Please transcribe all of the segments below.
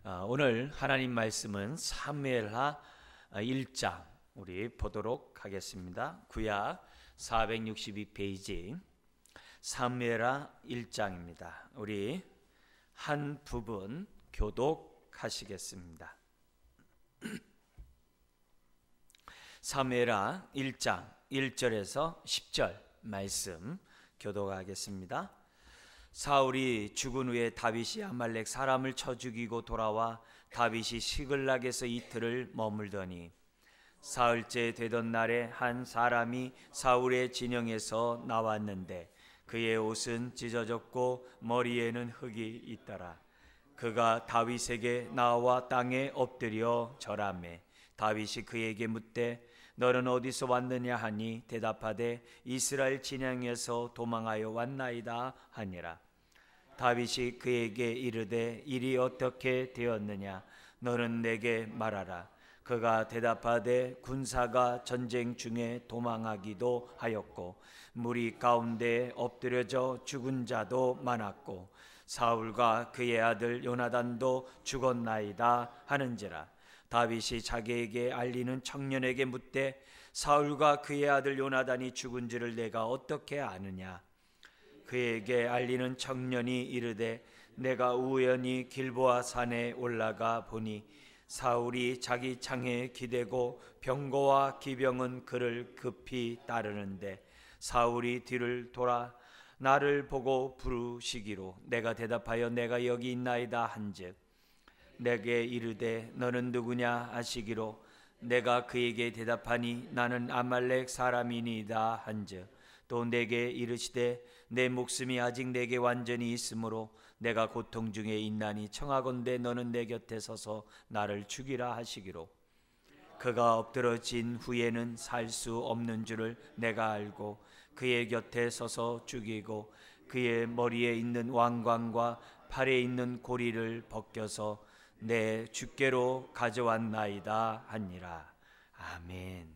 오늘 하나님 말씀은 사무엘하 1장 우리 보도록 하겠습니다. 구약 462페이지 사무엘하 1장입니다. 우리 한 부분 교독하시겠습니다. 사무엘하 1장 1절에서 10절 말씀 교독하겠습니다. 사울이 죽은 후에 다윗이 아말렉 사람을 쳐 죽이고 돌아와 다윗이 시글락에서 이틀을 머물더니 사흘째 되던 날에 한 사람이 사울의 진영에서 나왔는데 그의 옷은 찢어졌고 머리에는 흙이 있더라. 그가 다윗에게 나와 땅에 엎드려 절하매 다윗이 그에게 묻되 너는 어디서 왔느냐 하니 대답하되 이스라엘 진영에서 도망하여 왔나이다 하니라. 다윗이 그에게 이르되 일이 어떻게 되었느냐 너는 내게 말하라. 그가 대답하되 군사가 전쟁 중에 도망하기도 하였고 무리 가운데 엎드려져 죽은 자도 많았고 사울과 그의 아들 요나단도 죽었나이다 하는지라. 다윗이 자기에게 알리는 청년에게 묻되 사울과 그의 아들 요나단이 죽은 줄을 내가 어떻게 아느냐. 그에게 알리는 청년이 이르되 내가 우연히 길보아 산에 올라가 보니 사울이 자기 창에 기대고 병거와 기병은 그를 급히 따르는데 사울이 뒤를 돌아 나를 보고 부르시기로 내가 대답하여 내가 여기 있나이다 한즉 내게 이르되 너는 누구냐 하시기로 내가 그에게 대답하니 나는 아말렉 사람이니이다 한즉 또 내게 이르시되 내 목숨이 아직 내게 완전히 있으므로 내가 고통 중에 있나니 청하건대 너는 내 곁에 서서 나를 죽이라 하시기로 그가 엎드러진 후에는 살 수 없는 줄을 내가 알고 그의 곁에 서서 죽이고 그의 머리에 있는 왕관과 팔에 있는 고리를 벗겨서 내 주께로 가져왔나이다 하니라. 아멘.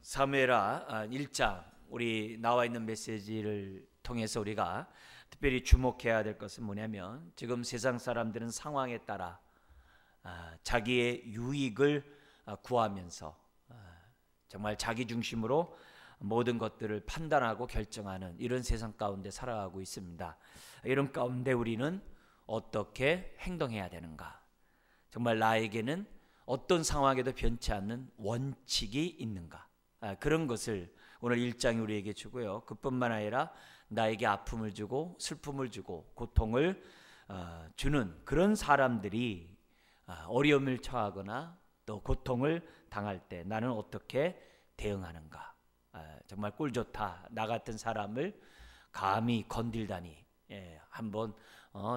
사무엘하 1장 우리 나와 있는 메시지를 통해서 우리가 특별히 주목해야 될 것은 뭐냐면 지금 세상 사람들은 상황에 따라 자기의 유익을 구하면서 정말 자기 중심으로 모든 것들을 판단하고 결정하는 이런 세상 가운데 살아가고 있습니다. 이런 가운데 우리는 어떻게 행동해야 되는가? 정말 나에게는 어떤 상황에도 변치 않는 원칙이 있는가? 그런 것을 오늘 1장이 우리에게 주고요. 그뿐만 아니라 나에게 아픔을 주고 슬픔을 주고 고통을 주는 그런 사람들이 어려움을 처하거나 또 고통을 당할 때 나는 어떻게 대응하는가? 정말 꿀 좋다. 나 같은 사람을 감히 건들다니 한번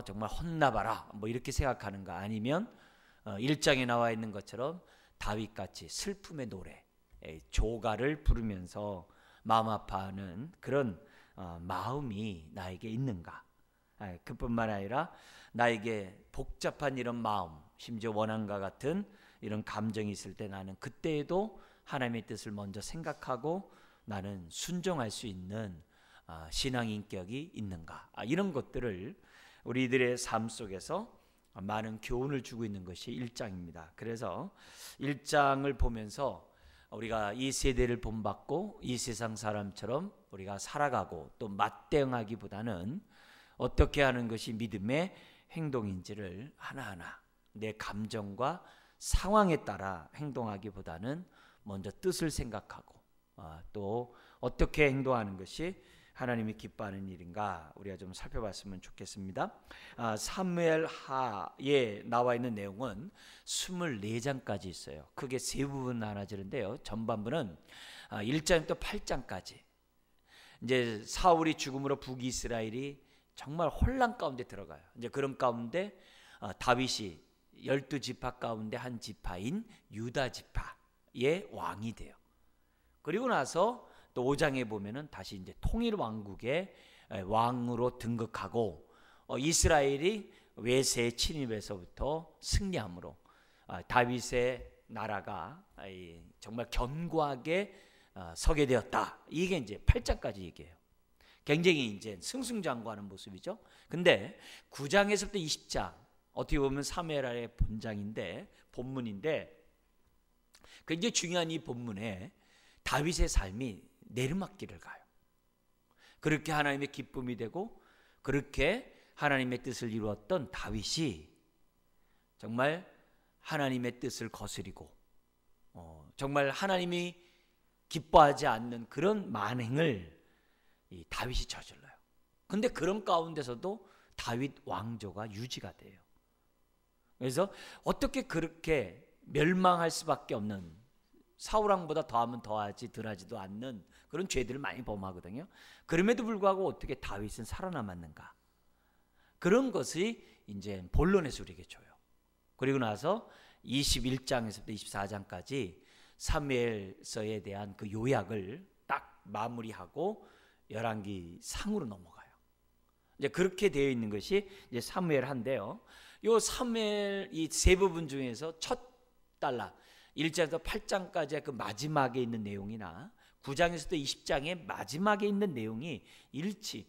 정말 혼나봐라 뭐 이렇게 생각하는가? 아니면 1장에 나와 있는 것처럼 다윗같이 슬픔의 노래 조가를 부르면서 마음 아파하는 그런 마음이 나에게 있는가? 그뿐만 아니라 나에게 복잡한 이런 마음 심지어 원한과 같은 이런 감정이 있을 때 나는 그때에도 하나님의 뜻을 먼저 생각하고 나는 순종할 수 있는 신앙 인격이 있는가? 이런 것들을 우리들의 삶 속에서 많은 교훈을 주고 있는 것이 1장입니다. 그래서 1장을 보면서 우리가 이 세대를 본받고 이 세상 사람처럼 우리가 살아가고 또 맞대응하기보다는 어떻게 하는 것이 믿음의 행동인지를 하나하나 내 감정과 상황에 따라 행동하기보다는 먼저 뜻을 생각하고 또 어떻게 행동하는 것이 하나님이 기뻐하는 일인가 우리가 좀 살펴봤으면 좋겠습니다. 사무엘하에 나와 있는 내용은 24장까지 있어요. 크게 세 부분 나눠지는데요. 전반부는 1장부터 8장까지 이제 사울이 죽음으로 북이스라엘이 정말 혼란 가운데 들어가요. 이제 그런 가운데 다윗이 12지파 가운데 한 지파인 유다 지파의 왕이 돼요. 그리고 나서 또 5장에 보면은 다시 이제 통일 왕국의 왕으로 등극하고 이스라엘이 외세 침입에서부터 승리함으로 다윗의 나라가 정말 견고하게 서게 되었다. 이게 이제 8장까지 얘기해요. 굉장히 이제 승승장구하는 모습이죠. 근데 9장에서부터 20장 어떻게 보면 사무엘하의 본문인데 굉장히 중요한 이 본문에 다윗의 삶이 내리막길을 가요. 그렇게 하나님의 기쁨이 되고 그렇게 하나님의 뜻을 이루었던 다윗이 정말 하나님의 뜻을 거스리고 정말 하나님이 기뻐하지 않는 그런 만행을 이 다윗이 저질러요. 근데 그런 가운데서도 다윗 왕조가 유지가 돼요. 그래서 어떻게 그렇게 멸망할 수밖에 없는, 사울왕보다 더하면 더하지 덜하지도 않는 그런 죄들을 많이 범하거든요. 그럼에도 불구하고 어떻게 다윗은 살아남았는가? 그런 것이 이제 본론에서 우리에게 줘요. 그리고 나서 21장에서부터 24장까지 사무엘서에 대한 그 요약을 딱 마무리하고 열왕기 상으로 넘어가요. 이제 그렇게 되어 있는 것이 이제 사무엘한데요. 요 사무엘 이 세 부분 중에서 첫 달라 1장에서 8장까지의 그 마지막에 있는 내용이나 9장에서부터 20장의 마지막에 있는 내용이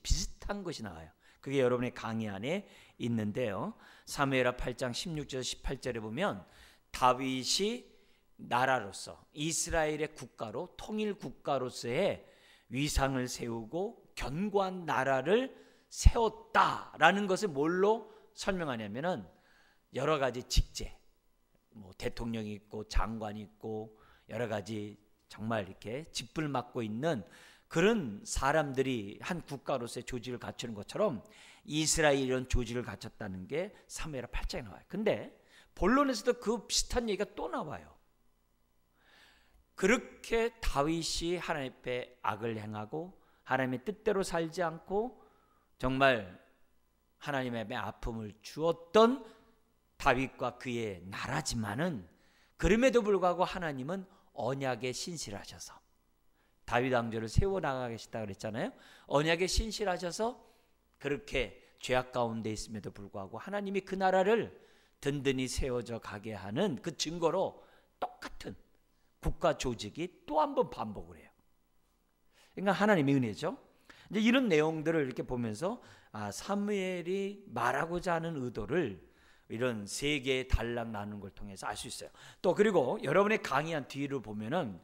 비슷한 것이 나와요. 그게 여러분의 강의 안에 있는데요. 사무엘하 8장 16절에서 18절에 보면 다윗이 나라로서 이스라엘의 국가로 통일 국가로서의 위상을 세우고 견고한 나라를 세웠다라는 것을 뭘로 설명하냐면은 여러 가지 직제, 대통령이 있고 장관이 있고 여러 가지 정말 이렇게 직분을 맡고 있는 그런 사람들이 한 국가로서의 조직을 갖추는 것처럼 이스라엘이 이런 조직을 갖췄다는 게 사무엘하 8장에 나와요. 근데 본론에서도 그 비슷한 얘기가 또 나와요. 그렇게 다윗이 하나님 앞에 악을 행하고 하나님의 뜻대로 살지 않고 정말 하나님의 아픔을 주었던 다윗과 그의 나라지만은 그럼에도 불구하고 하나님은 언약에 신실하셔서 다윗 왕조를 세워나가겠다 그랬잖아요. 언약에 신실하셔서 그렇게 죄악 가운데 있음에도 불구하고 하나님이 그 나라를 든든히 세워져 가게 하는 그 증거로 똑같은 국가 조직이 또 한 번 반복을 해요. 그러니까 하나님의 은혜죠. 이제 이런 내용들을 이렇게 보면서 사무엘이 말하고자 하는 의도를 이런 세 개의 단락 나누는 걸 통해서 알 수 있어요. 또 그리고 여러분의 강의한 뒤를 보면은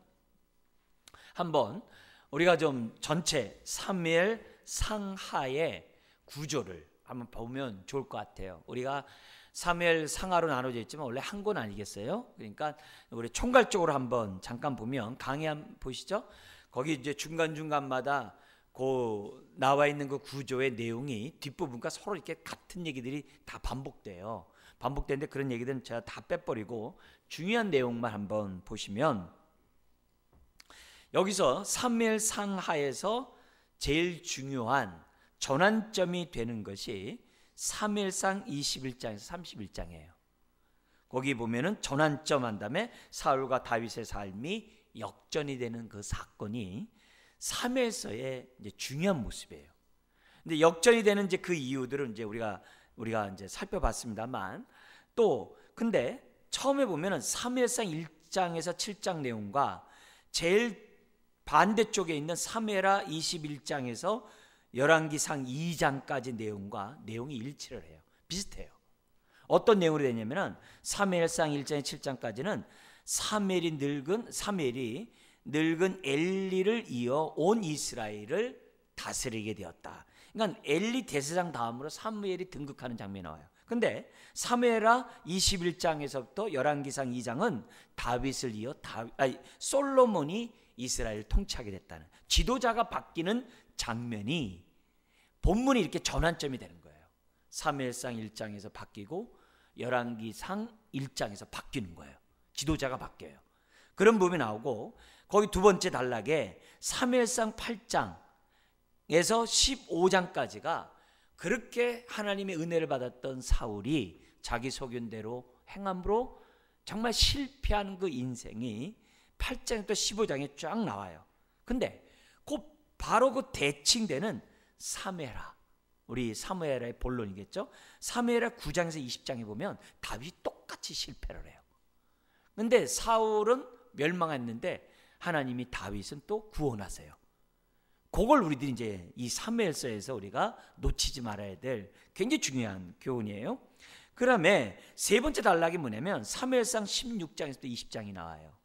한번 우리가 좀 전체 사무엘 상하의 구조를 한번 보면 좋을 것 같아요. 우리가 사무엘 상하로 나눠져 있지만 원래 한 권 아니겠어요? 그러니까 우리 총괄적으로 한번 잠깐 보면 강의 한번 보시죠. 거기 이제 중간중간마다 그 나와 있는 그 구조의 내용이 뒷부분과 서로 이렇게 같은 얘기들이 다 반복돼요. 반복되는데 그런 얘기들은 제가 다 빼버리고 중요한 내용만 한번 보시면 여기서 사무엘 상하에서 제일 중요한 전환점이 되는 것이 사무엘상 21장에서 31장이에요. 거기 보면은 전환점 한 다음에 사울과 다윗의 삶이 역전이 되는 그 사건이 사무엘서의 이제 중요한 모습이에요. 근데 역전이 되는 이제 그 이유들은 이제 우리가 이제 살펴봤습니다만 또 근데 처음에 보면은 사무엘상 1장에서 7장 내용과 제일 반대쪽에 있는 사무엘하 21장에서 열왕기상 2장까지 내용이 일치를 해요. 비슷해요. 어떤 내용으로 되냐면은 사무엘상 1장에 7장까지는 사무엘이 늙은 엘리를 이어 온 이스라엘을 다스리게 되었다. 그러니까 엘리 대제사장 다음으로 사무엘이 등극하는 장면이 나와요. 근데 사무엘하 21장에서부터 열왕기상 2장은 다윗을 이어 솔로몬이 이스라엘을 통치하게 됐다는 지도자가 바뀌는 장면이 본문이 이렇게 전환점이 되는 거예요. 사무엘상 1장에서 바뀌고 열왕기상 1장에서 바뀌는 거예요. 지도자가 바뀌어요. 그런 부분이 나오고 거기 두 번째 단락에 사무엘상 8장에서 15장까지가 그렇게 하나님의 은혜를 받았던 사울이 자기 소견대로 행함으로 정말 실패한 그 인생이 8장부터 15장에 쫙 나와요. 근데 바로 그 대칭되는 사무엘하, 우리 사무엘하의 본론이겠죠. 사무엘하 9장에서 20장에 보면 다윗이 똑같이 실패를 해요. 근데 사울은 멸망했는데 하나님이 다윗은 또 구원하세요. 그걸 우리들이 이제 이 사무엘서에서 우리가 놓치지 말아야 될 굉장히 중요한 교훈이에요. 그다음에 세 번째 단락이 뭐냐면 사무엘상 16장에서 또 20장이 나와요.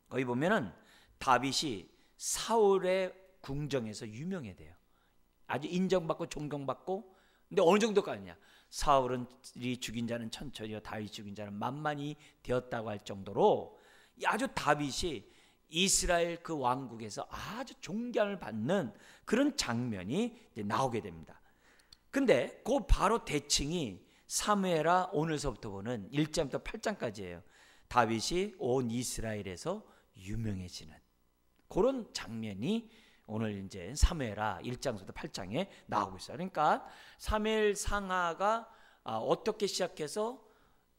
거기 보면은 다윗이 사울의 궁정에서 유명해져요. 아주 인정받고 존경받고, 근데 어느 정도까지냐? 사울은 이 죽인 자는 천천히요, 다윗 죽인 자는 만만히 되었다고 할 정도로 아주 다윗이 이스라엘 그 왕국에서 아주 존경을 받는 그런 장면이 이제 나오게 됩니다. 근데 그 바로 대칭이 사무엘하 오늘서부터 보는 1장부터 8장까지예요. 다윗이 온 이스라엘에서 유명해지는 그런 장면이 오늘 이제 사무엘하 1장부터 8장에 나오고 있어요. 그러니까 사무엘 상하가 어떻게 시작해서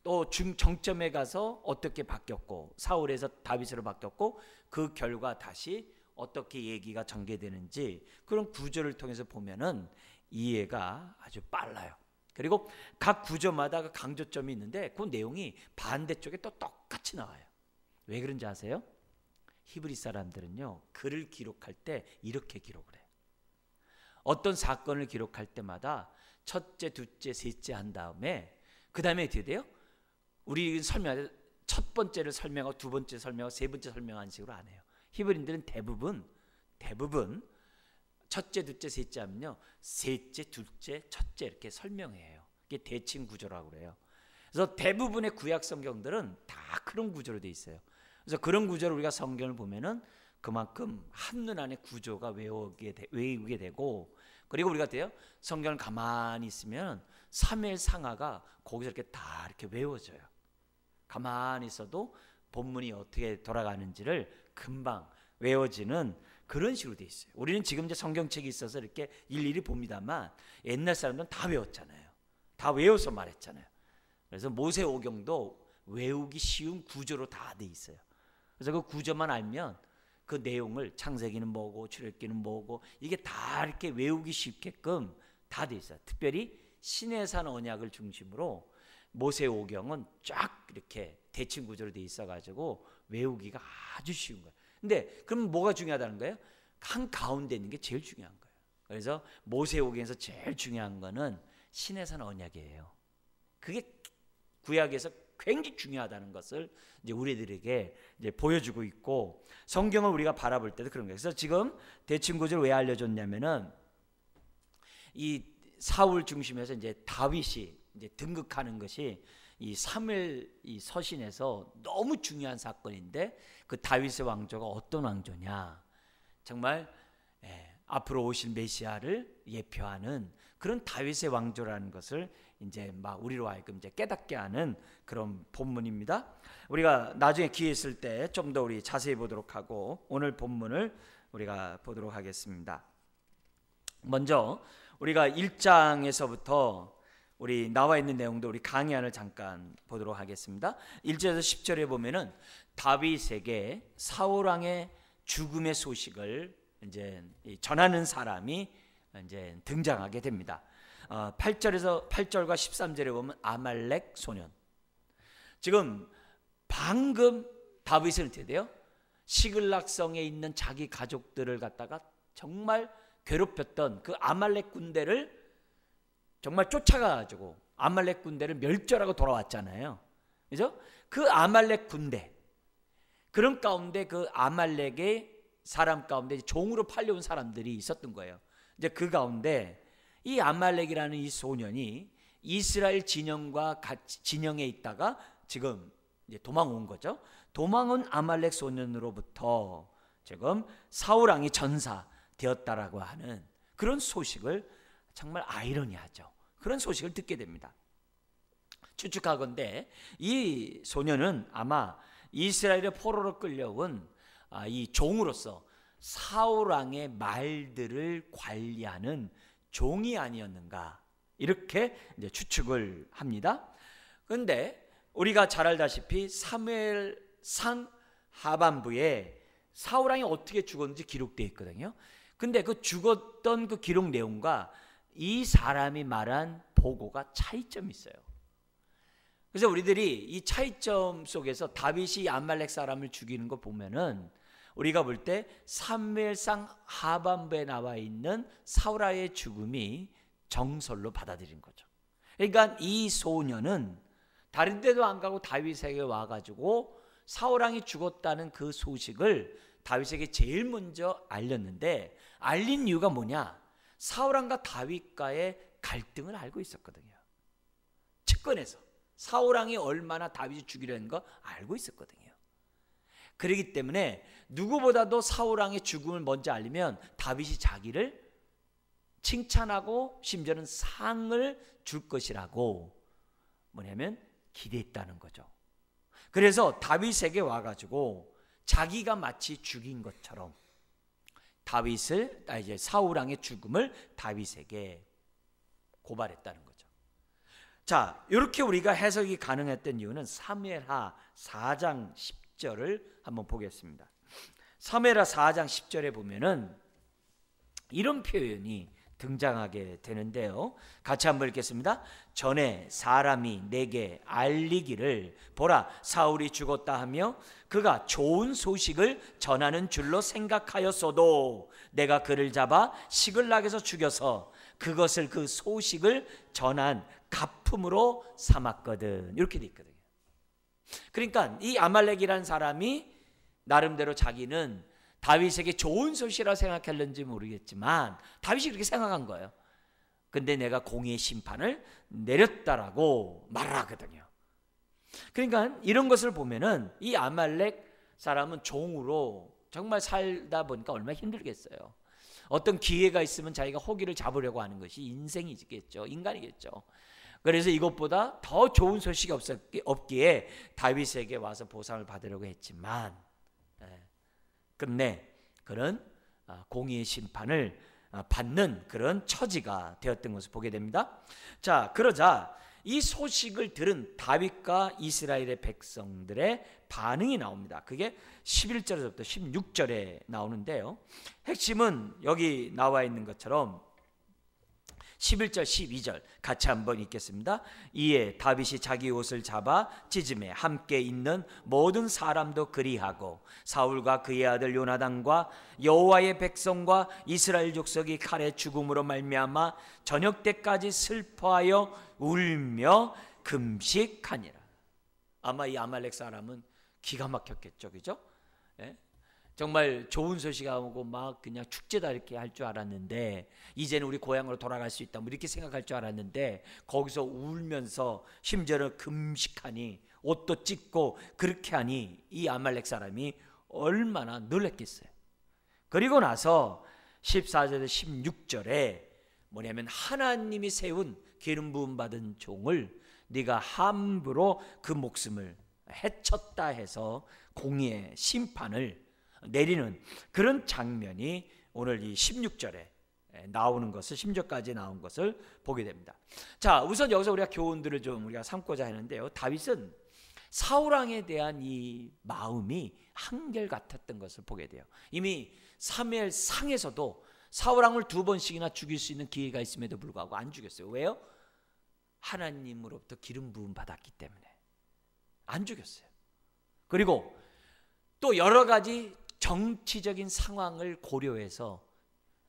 또 정점에 가서 어떻게 바뀌었고, 사울에서 다윗으로 바뀌었고, 그 결과 다시 어떻게 얘기가 전개되는지 그런 구조를 통해서 보면은 이해가 아주 빨라요. 그리고 각 구조마다 그 강조점이 있는데 그 내용이 반대쪽에 또 똑같이 나와요. 왜 그런지 아세요? 히브리 사람들은요, 글을 기록할 때 이렇게 기록을 해요. 어떤 사건을 기록할 때마다 첫째, 둘째, 셋째 한 다음에 그 다음에 어떻게 돼요? 우리 설명할 때 첫 번째를 설명하고 두 번째 설명하고 세 번째 설명하는 식으로 안 해요. 히브리인들은 대부분 첫째, 둘째, 셋째 하면요, 셋째, 둘째, 첫째 이렇게 설명해요. 이게 대칭 구조라고 그래요. 그래서 대부분의 구약 성경들은 다 그런 구조로 돼 있어요. 그래서 그런 구조를 우리가 성경을 보면은 그만큼 한눈 안에 구조가 외우게 되고, 그리고 우리가 돼요, 성경을 가만히 있으면 사무엘 상하가 거기서 이렇게 다 이렇게 외워져요. 가만히 있어도 본문이 어떻게 돌아가는지를 금방 외워지는 그런 식으로 돼 있어요. 우리는 지금 이제 성경책이 있어서 이렇게 일일이 봅니다만 옛날 사람들은 다 외웠잖아요. 다 외워서 말했잖아요. 그래서 모세오경도 외우기 쉬운 구조로 다 돼 있어요. 그래서 그 구조만 알면 그 내용을, 창세기는 뭐고 출애굽기는 뭐고 이게 다 이렇게 외우기 쉽게끔 다 돼 있어요. 특별히 시내산 언약을 중심으로 모세오경은 쫙 이렇게 대칭 구조로 돼 있어가지고 외우기가 아주 쉬운 거예요. 근데 그럼 뭐가 중요하다는 거예요? 한 가운데 있는 게 제일 중요한 거예요. 그래서 모세오경에서 제일 중요한 거는 시내산 언약이에요. 그게 구약에서 굉장히 중요하다는 것을 이제 우리들에게 이제 보여주고 있고, 성경을 우리가 바라볼 때도 그런 거예요. 그래서 지금 대칭 구조를 왜 알려줬냐면은 이 사울 중심에서 이제 다윗이 이제 등극하는 것이 이 사무엘 이 서신에서 너무 중요한 사건인데, 그 다윗의 왕조가 어떤 왕조냐, 정말 앞으로 오실 메시아를 예표하는 그런 다윗의 왕조라는 것을 이제 막 우리로 하여금 이제 깨닫게 하는 그런 본문입니다. 우리가 나중에 기회 있을 때 좀 더 우리 자세히 보도록 하고, 오늘 본문을 우리가 보도록 하겠습니다. 먼저 우리가 1장에서부터 우리 나와 있는 내용도 우리 강의안을 잠깐 보도록 하겠습니다. 1절에서 10절에 보면은 다윗에게 사울 왕의 죽음의 소식을 이제 전하는 사람이 이제 등장하게 됩니다. 8절과 13절에 보면 아말렉 소년. 지금 방금 다윗은 어떻게 돼요? 시글락성에 있는 자기 가족들을 갖다가 정말 괴롭혔던 그 아말렉 군대를 정말 쫓아가가지고 아말렉 군대를 멸절하고 돌아왔잖아요. 그죠? 그 아말렉 군대, 그런 가운데 그 아말렉의 사람 가운데 종으로 팔려온 사람들이 있었던 거예요. 이제 그 가운데 이 아말렉이라는 이 소년이 이스라엘 진영과 같이 진영에 있다가 지금 이제 도망온 거죠. 도망온 아말렉 소년으로부터 지금 사울 왕이 전사 되었다라고 하는 그런 소식을, 정말 아이러니하죠, 그런 소식을 듣게 됩니다. 추측하건대 이 소년은 아마 이스라엘의 포로로 끌려온 이 종으로서 사울 왕의 말들을 관리하는 종이 아니었는가, 이렇게 이제 추측을 합니다. 그런데 우리가 잘 알다시피 사무엘상 하반부에 사울 왕이 어떻게 죽었는지 기록되어 있거든요. 근데 그 죽었던 그 기록 내용과 이 사람이 말한 보고가 차이점이 있어요. 그래서 우리들이 이 차이점 속에서 다윗이 아말렉 사람을 죽이는 거 보면은 우리가 볼 때 사무엘상 하반부에 나와 있는 사울의 죽음이 정설로 받아들인 거죠. 그러니까 이 소년은 다른 데도 안 가고 다윗에게 와가지고 사울왕이 죽었다는 그 소식을 다윗에게 제일 먼저 알렸는데, 알린 이유가 뭐냐? 사울왕과 다윗과의 갈등을 알고 있었거든요. 측근에서 사울왕이 얼마나 다윗을 죽이려는 거 알고 있었거든요. 그렇기 때문에 누구보다도 사울왕의 죽음을 먼저 알리면 다윗이 자기를 칭찬하고 심지어는 상을 줄 것이라고 뭐냐면 기대했다는 거죠. 그래서 다윗에게 와가지고 자기가 마치 죽인 것처럼 이제 사울왕의 죽음을 다윗에게 고발했다는 거죠. 자, 이렇게 우리가 해석이 가능했던 이유는 사무엘하 4장 10절을 한번 보겠습니다. 사무엘하 4장 10절에 보면은 이런 표현이 등장하게 되는데요. 같이 한번 읽겠습니다. 전에 사람이 내게 알리기를 보라 사울이 죽었다 하며 그가 좋은 소식을 전하는 줄로 생각하였어도 내가 그를 잡아 시글락에서 죽여서 그것을 그 소식을 전한 가품으로 삼았거든. 이렇게 돼 있거든요. 그러니까 이 아말렉이라는 사람이 나름대로 자기는 다윗에게 좋은 소식이라고 생각했는지 모르겠지만 다윗이 그렇게 생각한 거예요. 근데 내가 공의의 심판을 내렸다라고 말을 하거든요. 그러니까 이런 것을 보면은 이 아말렉 사람은 종으로 정말 살다 보니까 얼마나 힘들겠어요. 어떤 기회가 있으면 자기가 호기를 잡으려고 하는 것이 인생이겠죠. 인간이겠죠. 그래서 이것보다 더 좋은 소식이 없기에 다윗에게 와서 보상을 받으려고 했지만 끝내 그런 공의의 심판을 받는 그런 처지가 되었던 것을 보게 됩니다. 자, 그러자 이 소식을 들은 다윗과 이스라엘의 백성들의 반응이 나옵니다. 그게 11절에서부터 16절에 나오는데요. 핵심은 여기 나와 있는 것처럼 11절 12절 같이 한번 읽겠습니다. 이에 다윗이 자기 옷을 잡아 찢음에 함께 있는 모든 사람도 그리하고 사울과 그의 아들 요나단과 여호와의 백성과 이스라엘 족속이 칼의 죽음으로 말미암아 저녁 때까지 슬퍼하여 울며 금식하니라. 아마 이 아말렉 사람은 기가 막혔겠죠, 그죠? 예? 정말 좋은 소식하고 막 그냥 축제다 이렇게 할 줄 알았는데 이제는 우리 고향으로 돌아갈 수 있다 뭐 이렇게 생각할 줄 알았는데 거기서 울면서 심지어는 금식하니 옷도 찢고 그렇게 하니 이 아말렉 사람이 얼마나 놀랐겠어요. 그리고 나서 14절에서 16절에 뭐냐면 하나님이 세운 기름 부음 받은 종을 네가 함부로 그 목숨을 해쳤다 해서 공의의 심판을 내리는 그런 장면이 오늘 이 16절에 나오는 것을 16절까지 나온 것을 보게 됩니다. 자, 우선 여기서 우리가 교훈들을 좀 우리가 삼고자 하는데요. 다윗은 사울왕에 대한 이 마음이 한결같았던 것을 보게 돼요. 이미 사무엘상에서도 사울왕을 2번씩이나 죽일 수 있는 기회가 있음에도 불구하고 안 죽였어요. 왜요? 하나님으로부터 기름 부음 받았기 때문에 안 죽였어요. 그리고 또 여러 가지 정치적인 상황을 고려해서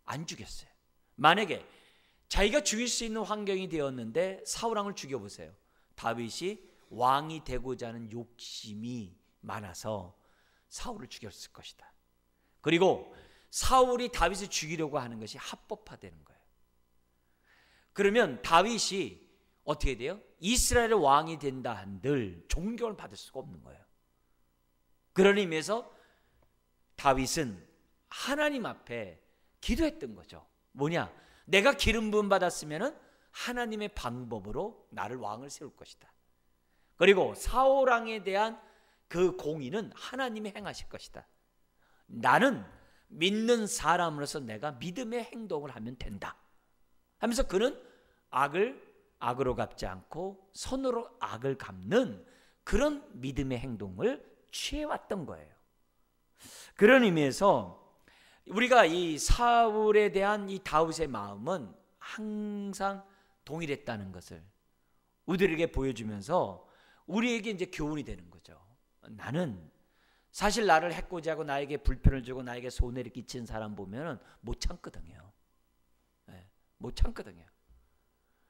안 죽였어요. 만약에 자기가 죽일 수 있는 환경이 되었는데 사울왕을 죽여보세요. 다윗이 왕이 되고자 하는 욕심이 많아서 사울을 죽였을 것이다. 그리고 사울이 다윗을 죽이려고 하는 것이 합법화되는 거예요. 그러면 다윗이 어떻게 돼요? 이스라엘의 왕이 된다 한들 존경을 받을 수가 없는 거예요. 그런 의미에서 다윗은 하나님 앞에 기도했던 거죠. 뭐냐? 내가 기름 부음 받았으면 하나님의 방법으로 나를 왕을 세울 것이다. 그리고 사울왕에 대한 그 공의는 하나님이 행하실 것이다. 나는 믿는 사람으로서 내가 믿음의 행동을 하면 된다 하면서 그는 악을 악으로 갚지 않고 선으로 악을 갚는 그런 믿음의 행동을 취해왔던 거예요. 그런 의미에서 우리가 이 사울에 대한 이 다윗의 마음은 항상 동일했다는 것을 우리에게 보여주면서 우리에게 이제 교훈이 되는 거죠. 나는 사실 나를 해코지하고 나에게 불편을 주고 나에게 손해를 끼치는 사람 보면 못 참거든요. 못 참거든요.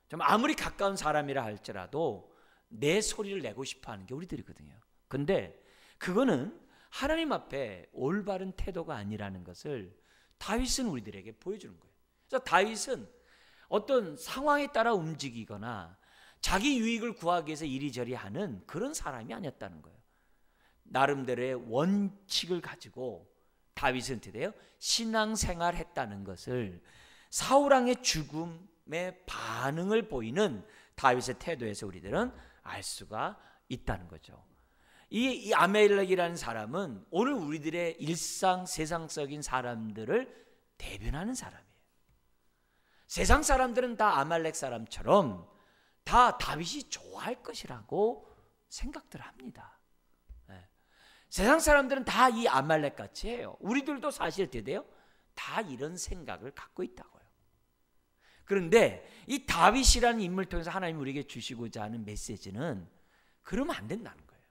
좀 아무리 가까운 사람이라 할지라도 내 소리를 내고 싶어하는 게 우리들이거든요. 근데 그거는 하나님 앞에 올바른 태도가 아니라는 것을 다윗은 우리들에게 보여주는 거예요. 그래서 다윗은 어떤 상황에 따라 움직이거나 자기 유익을 구하기 위해서 이리저리 하는 그런 사람이 아니었다는 거예요. 나름대로의 원칙을 가지고 다윗은 어떻게 돼요? 신앙생활 했다는 것을 사울왕의 죽음의 반응을 보이는 다윗의 태도에서 우리들은 알 수가 있다는 거죠. 이 아멜렉이라는 사람은 오늘 우리들의 일상 세상적인 사람들을 대변하는 사람이에요. 세상 사람들은 다 아말렉 사람처럼 다 다윗이 좋아할 것이라고 생각들 합니다. 세상 사람들은 다 이 아말렉 같이 해요. 우리들도 사실 어떻게 돼요? 다 이런 생각을 갖고 있다고요. 그런데 이 다윗이라는 인물을 통해서 하나님 우리에게 주시고자 하는 메시지는 그러면 안 된다는 거예요.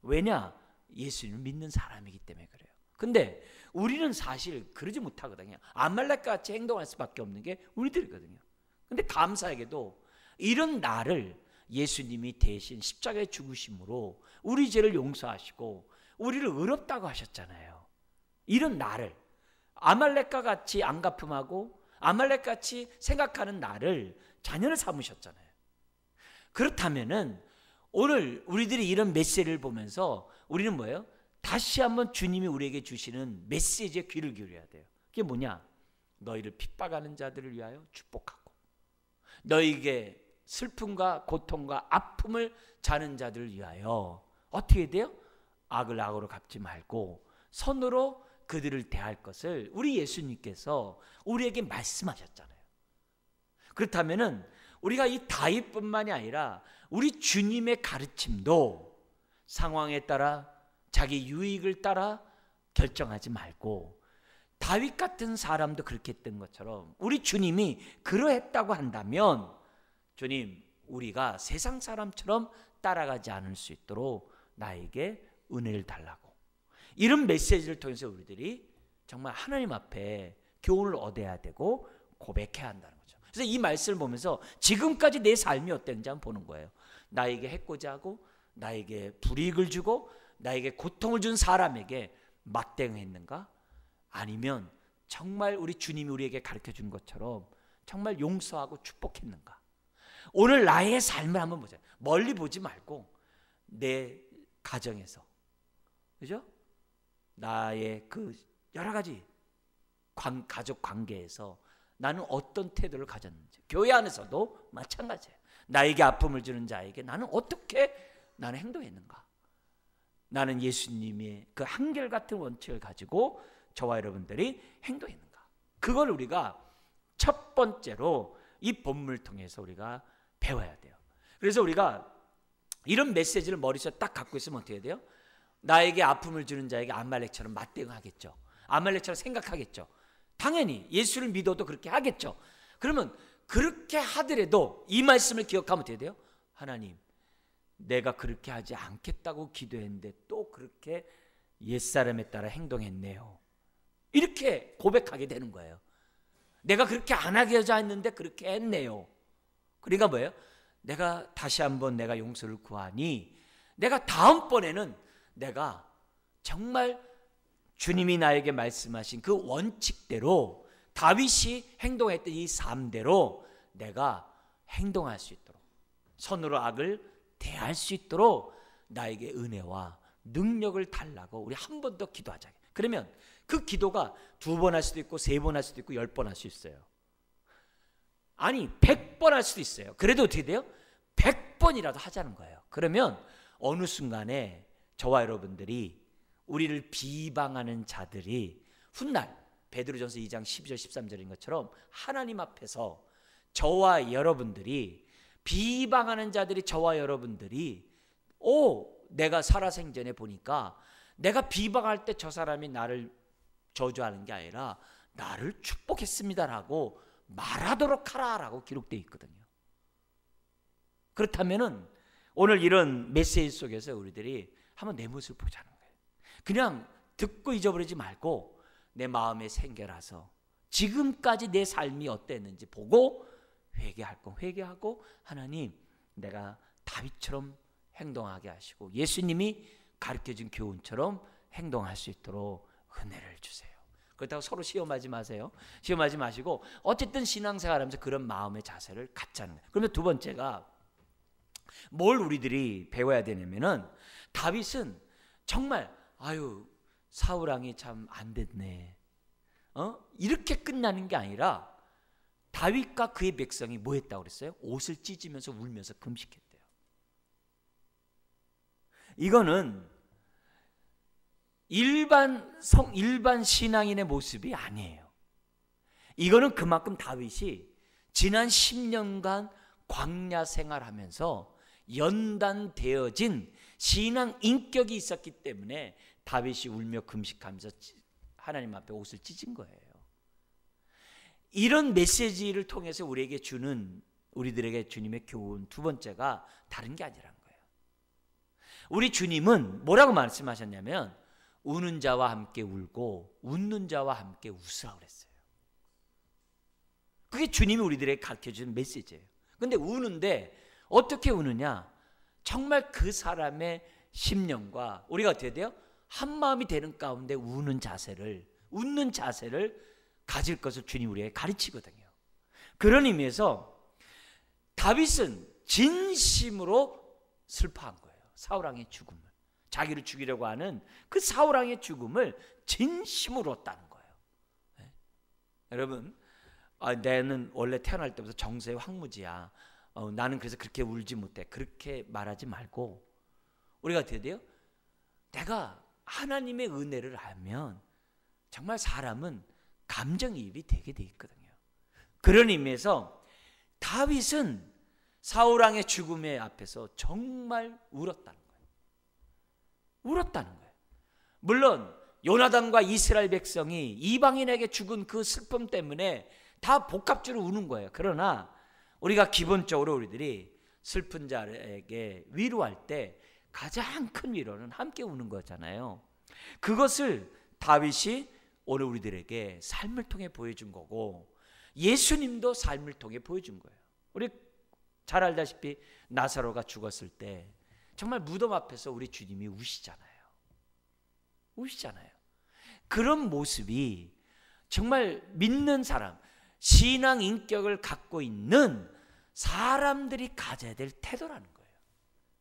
왜냐? 예수님을 믿는 사람이기 때문에 그래요. 근데 우리는 사실 그러지 못하거든요. 아말렉 같이 행동할 수밖에 없는 게 우리들이거든요. 근데 감사하게도 이런 나를 예수님이 대신 십자가에 죽으심으로 우리 죄를 용서하시고 우리를 의롭다고 하셨잖아요. 이런 나를 아말렉과 같이 안갚음하고 아말렉 같이 생각하는 나를 자녀를 삼으셨잖아요. 그렇다면은 오늘 우리들이 이런 메시지를 보면서 우리는 뭐예요? 다시 한번 주님이 우리에게 주시는 메시지에 귀를 기울여야 돼요. 그게 뭐냐? 너희를 핍박하는 자들을 위하여 축복하고 너희에게 슬픔과 고통과 아픔을 자는 자들을 위하여 어떻게 돼요? 악을 악으로 갚지 말고 선으로 그들을 대할 것을 우리 예수님께서 우리에게 말씀하셨잖아요. 그렇다면은 우리가 이 다윗뿐만이 아니라 우리 주님의 가르침도 상황에 따라 자기 유익을 따라 결정하지 말고 다윗 같은 사람도 그렇게 했던 것처럼 우리 주님이 그러했다고 한다면 주님, 우리가 세상 사람처럼 따라가지 않을 수 있도록 나에게 은혜를 달라고. 이런 메시지를 통해서 우리들이 정말 하나님 앞에 교훈을 얻어야 되고 고백해야 한다는 거죠. 그래서 이 말씀을 보면서 지금까지 내 삶이 어땠는지 한번 보는 거예요. 나에게 해코지 하고 나에게 불이익을 주고 나에게 고통을 준 사람에게 맞대응했는가? 아니면 정말 우리 주님이 우리에게 가르쳐준 것처럼 정말 용서하고 축복했는가? 오늘 나의 삶을 한번 보세요. 멀리 보지 말고 내 가정에서, 그죠? 나의 그 여러 가지 가족 관계에서 나는 어떤 태도를 가졌는지, 교회 안에서도 마찬가지예요. 나에게 아픔을 주는 자에게 나는 어떻게 행동했는가? 나는 예수님의 그 한결같은 원칙을 가지고 저와 여러분들이 행동했는가? 그걸 우리가 첫 번째로 이 본문을 통해서 우리가 배워야 돼요. 그래서 우리가 이런 메시지를 머릿속에 딱 갖고 있으면 어떻게 돼요? 나에게 아픔을 주는 자에게 아말렉처럼 맞대응하겠죠. 아말렉처럼 생각하겠죠. 당연히 예수를 믿어도 그렇게 하겠죠. 그러면 그렇게 하더라도 이 말씀을 기억하면 어떻게 돼요? 하나님, 내가 그렇게 하지 않겠다고 기도했는데 또 그렇게 옛사람에 따라 행동했네요. 이렇게 고백하게 되는 거예요. 내가 그렇게 안 하고자 했는데 그렇게 했네요. 그러니까 뭐예요? 내가 다시 한번 내가 용서를 구하니 내가 다음번에는 내가 정말 주님이 나에게 말씀하신 그 원칙대로 다윗이 행동했던 이 삶대로 내가 행동할 수 있도록 선으로 악을 대할 수 있도록 나에게 은혜와 능력을 달라고 우리 한 번 더 기도하자. 그러면 그 기도가 2번 할 수도 있고 3번 할 수도 있고 10번 할 수 있어요. 아니 100번 할 수도 있어요. 그래도 어떻게 돼요? 100번이라도 하자는 거예요. 그러면 어느 순간에 저와 여러분들이 우리를 비방하는 자들이 훗날 베드로전서 2장 12절 13절인 것처럼 하나님 앞에서 저와 여러분들이 비방하는 자들이 저와 여러분들이 내가 살아생전에 보니까 내가 비방할 때 저 사람이 나를 저주하는 게 아니라 나를 축복했습니다라고 말하도록 하라라고 기록되어 있거든요. 그렇다면은 오늘 이런 메시지 속에서 우리들이 한번 내 모습을 보자는 거예요. 그냥 듣고 잊어버리지 말고 내 마음에 생겨라서 지금까지 내 삶이 어땠는지 보고 회개할 거 회개하고, 하나님 내가 다윗처럼 행동하게 하시고 예수님이 가르쳐준 교훈처럼 행동할 수 있도록 은혜를 주세요. 그렇다고 서로 시험하지 마세요. 시험하지 마시고 어쨌든 신앙생활하면서 그런 마음의 자세를 갖자는 거예요. 그러면 두 번째가 뭘 우리들이 배워야 되냐면은, 다윗은 정말 사울 왕이 참 안 됐네, 이렇게 끝나는 게 아니라 다윗과 그의 백성이 뭐 했다고 그랬어요? 옷을 찢으면서 울면서 금식했대요. 이거는 일반 신앙인의 모습이 아니에요. 이거는 그만큼 다윗이 지난 10년간 광야 생활하면서 연단되어진 신앙 인격이 있었기 때문에 다윗이 울며 금식하면서 하나님 앞에 옷을 찢은 거예요. 이런 메시지를 통해서 우리들에게 주님의 교훈 두 번째가 다른 게 아니란 거예요. 우리 주님은 뭐라고 말씀하셨냐면, 우는 자와 함께 울고 웃는 자와 함께 웃으라 그랬어요. 그게 주님이 우리들에게 가르쳐주는 메시지예요. 근데 우는데 어떻게 우느냐? 정말 그 사람의 심령과 우리가 어떻게 돼요? 한 마음이 되는 가운데 웃는 자세를 가질 것을 주님 우리에게 가르치거든요. 그런 의미에서 다윗은 진심으로 슬퍼한 거예요. 사울왕의 죽음을, 자기를 죽이려고 하는 그 사울왕의 죽음을 진심으로 울었다는 거예요. 네? 여러분, 나는 원래 태어날 때부터 정서의 황무지야, 나는 그래서 그렇게 울지 못해, 그렇게 말하지 말고 우리가 어떻게 돼요? 내가 하나님의 은혜를 알면 정말 사람은 감정이입이 되게 돼 있거든요. 그런 의미에서 다윗은 사울왕의 죽음의 앞에서 정말 울었다는 거예요. 울었다는 거예요. 물론 요나단과 이스라엘 백성이 이방인에게 죽은 그 슬픔 때문에 다 복합적으로 우는 거예요. 그러나 우리가 기본적으로 우리들이 슬픈 자에게 위로할 때 가장 큰 위로는 함께 우는 거잖아요. 그것을 다윗이 오늘 우리들에게 삶을 통해 보여준 거고, 예수님도 삶을 통해 보여준 거예요. 우리 잘 알다시피 나사로가 죽었을 때 정말 무덤 앞에서 우리 주님이 우시잖아요. 그런 모습이 정말 믿는 사람, 신앙 인격을 갖고 있는 사람들이 가져야 될 태도라는 거예요.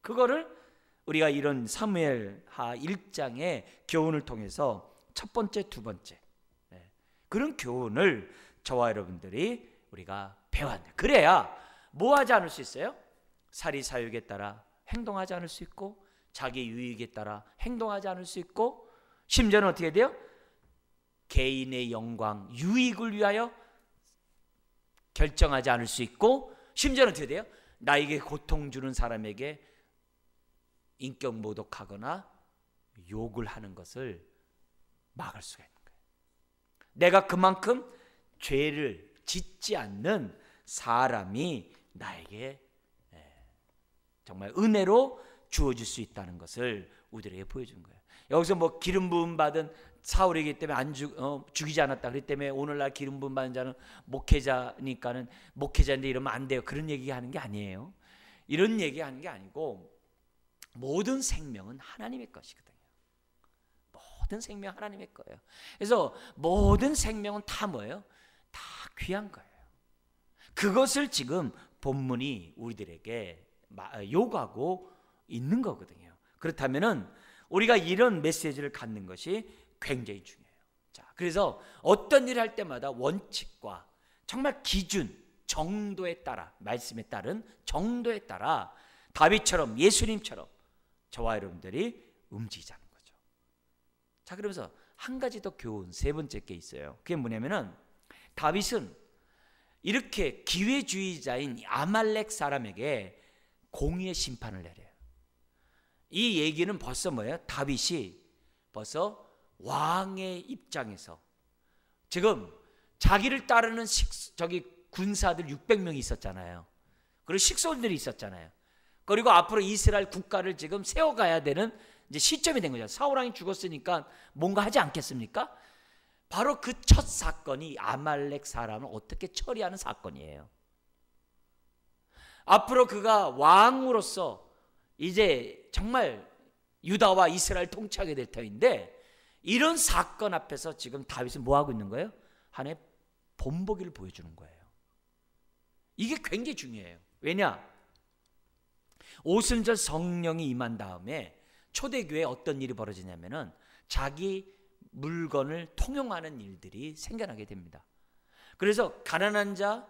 그거를 우리가 이런 사무엘하 1장의 교훈을 통해서 첫 번째, 두 번째, 그런 교훈을 저와 여러분들이 우리가 배워야 합니다. 그래야 뭐 하지 않을 수 있어요? 사리사욕에 따라 행동하지 않을 수 있고, 자기 유익에 따라 행동하지 않을 수 있고, 심지어는 어떻게 돼요? 개인의 영광, 유익을 위하여 결정하지 않을 수 있고, 심지어는 어떻게 돼요? 나에게 고통 주는 사람에게 인격 모독하거나 욕을 하는 것을 막을 수가 있는 거예요. 내가 그만큼 죄를 짓지 않는 사람이 나에게 정말 은혜로 주어질 수 있다는 것을 우리들에게 보여준 거예요. 여기서 뭐 기름 부음 받은 사울이기 때문에 죽이지 않았다, 그렇기 때문에 오늘날 기름 부음 받은 자는 목회자니까는 목회자인데 이러면 안 돼요, 그런 얘기하는 게 아니에요. 이런 얘기하는 게 아니고, 모든 생명은 하나님의 것이거든요. 모든 생명 하나님의 거예요. 그래서 모든 생명은 다 뭐예요? 다 귀한 거예요. 그것을 지금 본문이 우리들에게 요구하고 있는 거거든요. 그렇다면은 우리가 이런 메시지를 갖는 것이 굉장히 중요해요. 자, 그래서 어떤 일을 할 때마다 원칙과 정말 기준, 정도에 따라, 말씀에 따른 정도에 따라 다윗처럼, 예수님처럼 저와 여러분들이 움직이자는 거죠. 자, 그러면서 한 가지 더 교훈, 세 번째 게 있어요. 그게 뭐냐면은, 다윗은 이렇게 기회주의자인 아말렉 사람에게 공의의 심판을 내려요. 이 얘기는 벌써 뭐예요? 다윗이 벌써 왕의 입장에서, 지금 자기를 따르는 군사들 600명이 있었잖아요. 그리고 식솔들이 있었잖아요. 그리고 앞으로 이스라엘 국가를 지금 세워가야 되는 이제 시점이 된 거죠. 사울 왕이 죽었으니까 뭔가 하지 않겠습니까? 바로 그 첫 사건이 아말렉 사람을 어떻게 처리하는 사건이에요. 앞으로 그가 왕으로서 이제 정말 유다와 이스라엘 통치하게 될 터인데, 이런 사건 앞에서 지금 다윗은 뭐 하고 있는 거예요? 하나의 본보기를 보여주는 거예요. 이게 굉장히 중요해요. 왜냐? 오순절 성령이 임한 다음에 초대교회에 어떤 일이 벌어지냐면은 자기 물건을 통용하는 일들이 생겨나게 됩니다. 그래서 가난한 자,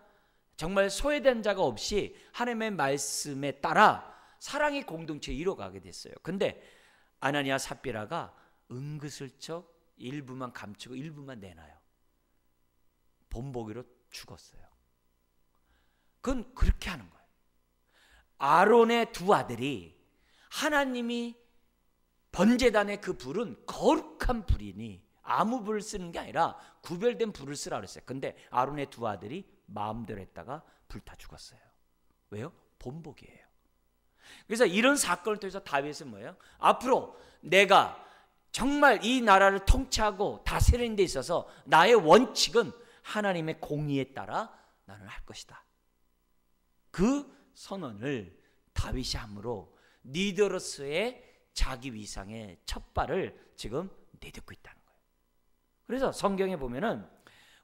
정말 소외된 자가 없이 하나님의 말씀에 따라 사랑의 공동체에 이뤄가게 됐어요. 근데 아나니아 삽비라가 은근슬쩍 일부만 감추고 일부만 내놔요. 본보기로 죽었어요. 그건 그렇게 하는 거예요. 아론의 두 아들이, 하나님이 번제단의 그 불은 거룩한 불이니 아무 불을 쓰는 게 아니라 구별된 불을 쓰라 그랬어요. 근데 아론의 두 아들이 마음대로 했다가 불타 죽었어요. 왜요? 본보기예요. 그래서 이런 사건을 통해서 다윗은 뭐예요? 앞으로 내가 정말 이 나라를 통치하고 다스리는 데 있어서 나의 원칙은 하나님의 공의에 따라 나는 할 것이다. 그 선언을 다윗이 함으로 리더로서의 자기 위상의 첫 발을 지금 내딛고 있다는 거예요. 그래서 성경에 보면은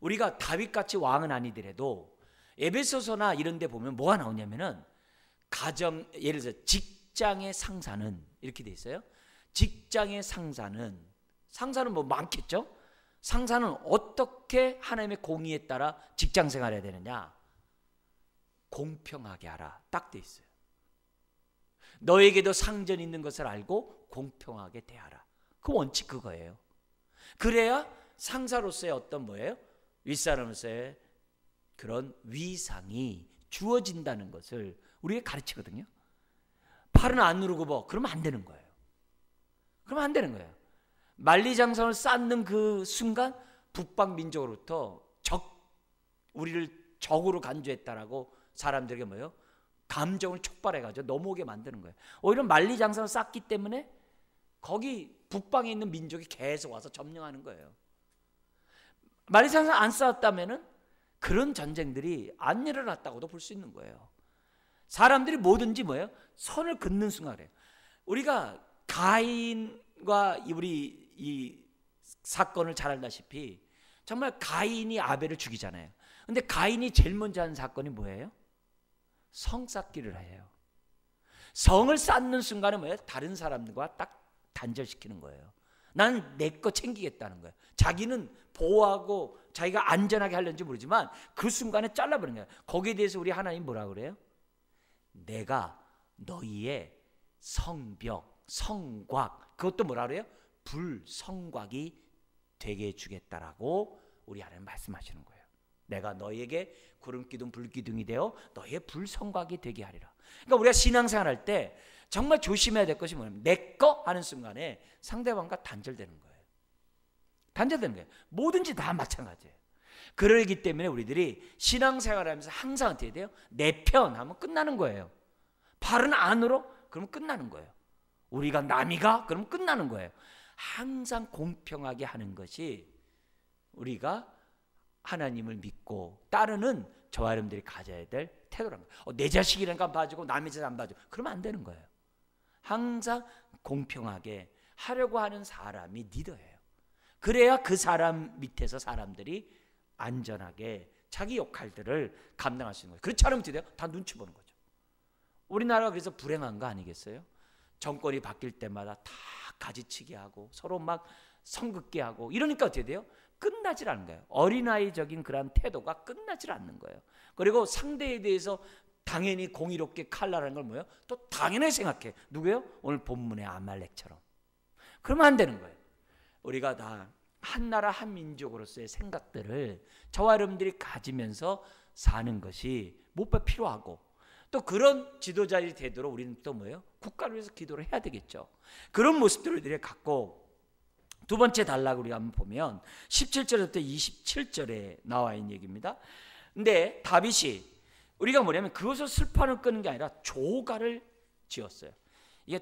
우리가 다윗같이 왕은 아니더라도 에베소서나 이런 데 보면 뭐가 나오냐면은 가정, 예를 들어서 직장의 상사는 이렇게 돼 있어요. 직장의 상사는 뭐 많겠죠? 상사는 어떻게 하나님의 공의에 따라 직장 생활해야 되느냐? 공평하게 하라. 딱 돼 있어요. 너에게도 상전 있는 것을 알고 공평하게 대하라. 그 원칙 그거예요. 그래야 상사로서의 어떤 뭐예요? 윗사람으로서의 그런 위상이 주어진다는 것을 우리에게 가르치거든요. 팔은 안 누르고 뭐 그러면 안 되는 거예요. 그러면 안 되는 거예요. 만리장성을 쌓는 그 순간 북방 민족으로부터 우리를 적으로 간주했다라고 사람들에게 뭐예요? 감정을 촉발해가지고 넘어오게 만드는 거예요. 오히려 만리장성을 쌓기 때문에 거기 북방에 있는 민족이 계속 와서 점령하는 거예요. 만리장성 안 쌓았다면은 그런 전쟁들이 안 일어났다고도 볼 수 있는 거예요. 사람들이 뭐든지 뭐예요? 선을 긋는 순간이에요. 우리가 가인과 우리 이 사건을 잘 알다시피 정말 가인이 아벨을 죽이잖아요. 근데 가인이 제일 먼저 하는 사건이 뭐예요? 성 쌓기를 해요. 성을 쌓는 순간에 뭐예요? 다른 사람들과 딱 단절시키는 거예요. 난 내 거 챙기겠다는 거예요. 자기는 보호하고 자기가 안전하게 하려는지 모르지만 그 순간에 잘라버리는 거예요. 거기에 대해서 우리 하나님 뭐라 그래요? 내가 너희의 성벽, 성곽, 그것도 뭐라 그래요? 불성곽이 되게 해주겠다라고 우리 하나님 말씀하시는 거예요. 내가 너희에게 구름기둥 불기둥이 되어 너희의 불성곽이 되게 하리라. 그러니까 우리가 신앙생활 할 때 정말 조심해야 될 것이 뭐냐면 내 거 하는 순간에 상대방과 단절되는 거예요. 단절되는 거예요. 뭐든지 다 마찬가지예요. 그러기 때문에 우리들이 신앙생활하면서 항상 어떻게 돼요? 내 편 하면 끝나는 거예요. 바른 안으로 그러면 끝나는 거예요. 우리가 남이가 그러면 끝나는 거예요. 항상 공평하게 하는 것이 우리가 하나님을 믿고 따르는 저와 여러분들이 가져야 될 태도란 거예요. 내 자식이라니까 봐주고 남의 자식 안 봐주고 그러면 안 되는 거예요. 항상 공평하게 하려고 하는 사람이 리더예요. 그래야 그 사람 밑에서 사람들이 안전하게 자기 역할들을 감당할 수 있는 거예요. 그렇지 않으면 어떻게 돼요? 다 눈치 보는 거죠. 우리나라가 그래서 불행한 거 아니겠어요? 정권이 바뀔 때마다 다 가지치기 하고 서로 막 성긋게 하고 이러니까 어떻게 돼요? 끝나질 않는 거예요. 어린아이적인 그런 태도가 끝나질 않는 거예요. 그리고 상대에 대해서 당연히 공의롭게 칼날하는 걸 뭐예요? 또 당연하게 생각해. 누구예요? 오늘 본문의 아말렉처럼. 그러면 안 되는 거예요. 우리가 다 한 나라 한 민족으로서의 생각들을 저와 여러분들이 가지면서 사는 것이 무엇보다 필요하고 또 그런 지도자들이 되도록 우리는 또 뭐예요? 국가를 위해서 기도를 해야 되겠죠. 그런 모습들을 우리가 갖고 두 번째 단락을 우리가 한번 보면 17절부터 27절에 나와 있는 얘기입니다. 근데 다윗이 우리가 뭐냐면 그것을 슬퍼하는 끄는 게 아니라 조가를 지었어요. 이게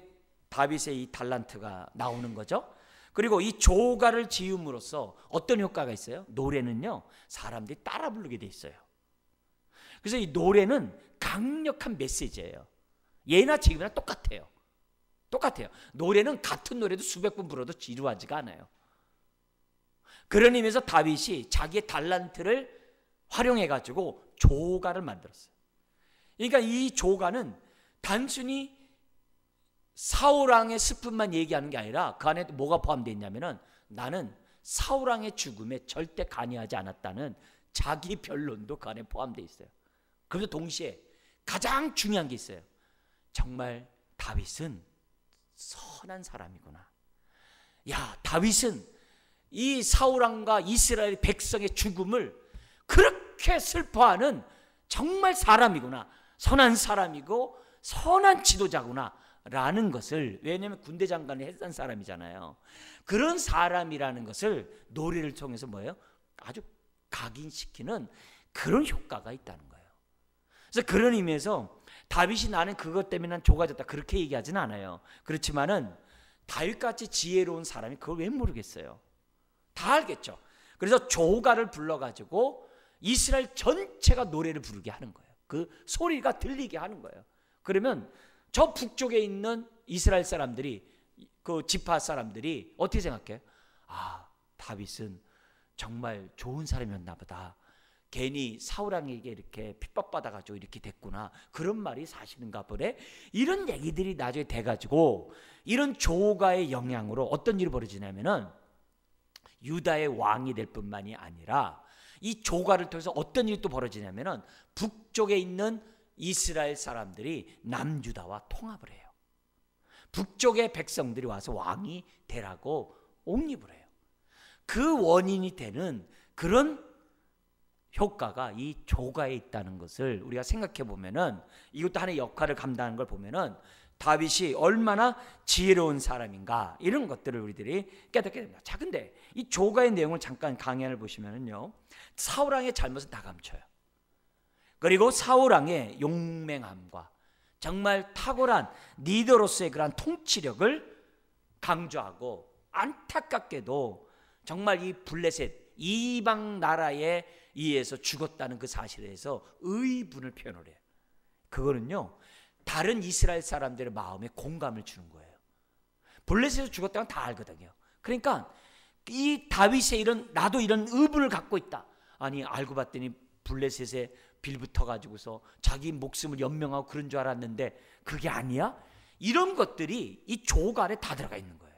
다윗의 이 달란트가 나오는 거죠. 그리고 이 조가를 지음으로써 어떤 효과가 있어요? 노래는요, 사람들이 따라 부르게 돼 있어요. 그래서 이 노래는 강력한 메시지예요. 예나 지금이나 똑같아요. 노래는 같은 노래도 수백 번 불러도 지루하지가 않아요. 그런 의미에서 다윗이 자기의 달란트를 활용해 가지고 조가를 만들었어요. 그러니까 이 조가는 단순히 사울왕의 슬픔만 얘기하는 게 아니라 그 안에 뭐가 포함되어 있냐면은 나는 사울왕의 죽음에 절대 관여하지 않았다는 자기 변론도 그 안에 포함되어 있어요. 그래서 동시에 가장 중요한 게 있어요. 정말 다윗은 선한 사람이구나. 야, 다윗은 이 사울왕과 이스라엘 백성의 죽음을 그렇게 슬퍼하는 정말 사람이구나. 선한 사람이고 선한 지도자구나 라는 것을, 왜냐하면 군대 장관을 했던 사람이잖아요. 그런 사람이라는 것을 노래를 통해서 뭐예요? 아주 각인시키는 그런 효과가 있다는 거예요. 그래서 그런 의미에서 다윗이 나는 그것 때문에 난 조가졌다 그렇게 얘기하진 않아요. 그렇지만은 다윗같이 지혜로운 사람이 그걸 왜 모르겠어요? 다 알겠죠. 그래서 조가를 불러가지고 이스라엘 전체가 노래를 부르게 하는 거예요. 그 소리가 들리게 하는 거예요. 그러면 저 북쪽에 있는 이스라엘 사람들이, 그 지파 사람들이 어떻게 생각해요? 아, 다윗은 정말 좋은 사람이었나 보다. 괜히 사울왕에게 이렇게 핍박받아가지고 이렇게 됐구나. 그런 말이 사실인가 보네. 이런 얘기들이 나중에 돼가지고 이런 조가의 영향으로 어떤 일이 벌어지냐면은 유다의 왕이 될 뿐만이 아니라 이 조가를 통해서 어떤 일이 또 벌어지냐면은 북쪽에 있는 이스라엘 사람들이 남유다와 통합을 해요. 북쪽의 백성들이 와서 왕이 되라고 옹립을 해요. 그 원인이 되는 그런 효과가 이 조가에 있다는 것을 우리가 생각해 보면은, 이것도 하나의 역할을 감당하는 걸 보면은 다윗이 얼마나 지혜로운 사람인가, 이런 것들을 우리들이 깨닫게 됩니다. 자, 근데 이 조가의 내용을 잠깐 강연을 보시면은요, 사울왕의 잘못은 다 감춰요. 그리고 사울왕의 용맹함과 정말 탁월한 리더로서의 그런 통치력을 강조하고, 안타깝게도 정말 이 블레셋 이방 나라에 의해서 죽었다는 그 사실에 대해서 의분을 표현을 해요. 그거는요, 다른 이스라엘 사람들의 마음에 공감을 주는 거예요. 블레셋에서 죽었다는 다 알거든요. 그러니까 이 다윗의 이런, 나도 이런 의분을 갖고 있다. 아니, 알고 봤더니 블레셋에 빌붙어 가지고서 자기 목숨을 연명하고 그런 줄 알았는데 그게 아니야? 이런 것들이 이 조가 안에 다 들어가 있는 거예요.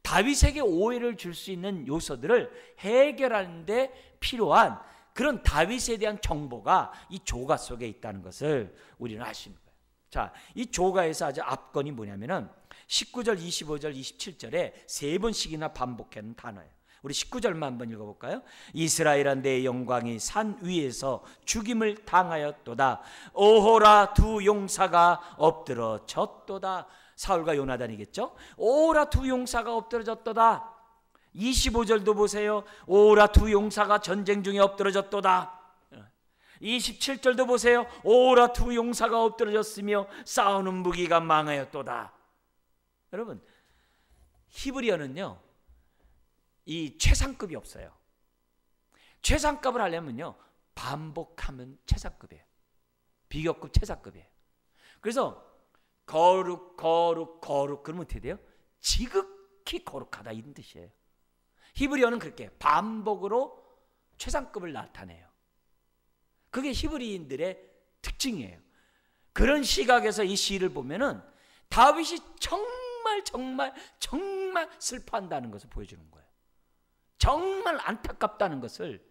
다윗에게 오해를 줄 수 있는 요소들을 해결하는 데 필요한 그런 다윗에 대한 정보가 이 조가 속에 있다는 것을 우리는 알 수 있는 거예요. 자, 이 조가에서 아주 압권이 뭐냐면은 19절, 25절, 27절에 세 번씩이나 반복하는 단어예요. 우리 19절만 한번 읽어볼까요? 이스라엘아, 내 영광이 산 위에서 죽임을 당하였도다. 오호라, 두 용사가 엎드러졌도다. 사울과 요나단이겠죠? 오호라, 두 용사가 엎드러졌도다. 25절도 보세요. 오호라, 두 용사가 전쟁 중에 엎드러졌도다. 27절도 보세요. 오호라, 두 용사가 엎드러졌으며 싸우는 무기가 망하였도다. 여러분, 히브리어는요, 이 최상급이 없어요. 최상급을 하려면요, 반복하면 최상급이에요. 비교급 최상급이에요. 그래서 거룩 그러면 어떻게 돼요? 지극히 거룩하다, 이런 뜻이에요. 히브리어는 그렇게 반복으로 최상급을 나타내요. 그게 히브리인들의 특징이에요. 그런 시각에서 이 시를 보면은 다윗이 정말 슬퍼한다는 것을 보여주는 거예요. 정말 안타깝다는 것을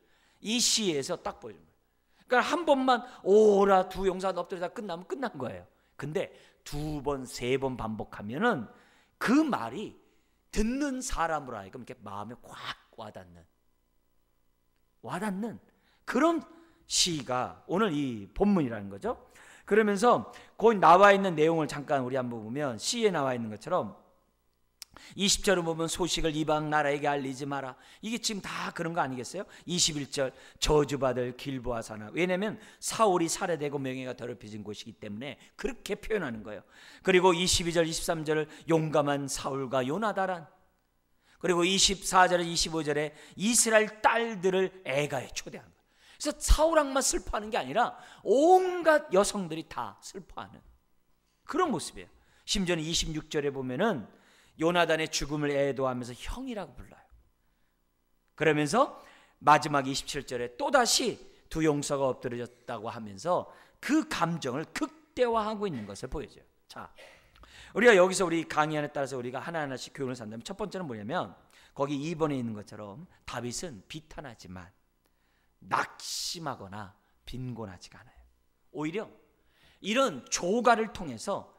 이 시에서 딱 보여주는 거예요. 그러니까 한 번만 오라, 두 용사 엎드려다 끝나면 끝난 거예요. 근데 두 번, 세 번 반복하면은 그 말이 듣는 사람으로 하여금 이렇게 마음에 확 와닿는 그런 시가 오늘 이 본문이라는 거죠. 그러면서 거기 나와 있는 내용을 잠깐 우리 한번 보면, 시에 나와 있는 것처럼 20절을 보면 소식을 이방 나라에게 알리지 마라. 이게 지금 다 그런 거 아니겠어요? 21절 저주받을 길보아 산하. 왜냐하면 사울이 살해되고 명예가 더럽혀진 곳이기 때문에 그렇게 표현하는 거예요. 그리고 22절 23절을 용감한 사울과 요나다란. 그리고 24절 25절에 이스라엘 딸들을 애가에 초대한 거예요. 그래서 사울왕만 슬퍼하는 게 아니라 온갖 여성들이 다 슬퍼하는 그런 모습이에요. 심지어는 26절에 보면은 요나단의 죽음을 애도하면서 형이라고 불러요. 그러면서 마지막 27절에 또다시 두 용사가 엎드려졌다고 하면서 그 감정을 극대화하고 있는 것을 보여줘요. 자, 우리가 여기서 우리 강의 안에 따라서 우리가 하나하나씩 교훈을 산다면 첫 번째는 뭐냐면 거기 2번에 있는 것처럼 다윗은 비탄하지만 낙심하거나 빈곤하지가 않아요. 오히려 이런 조가를 통해서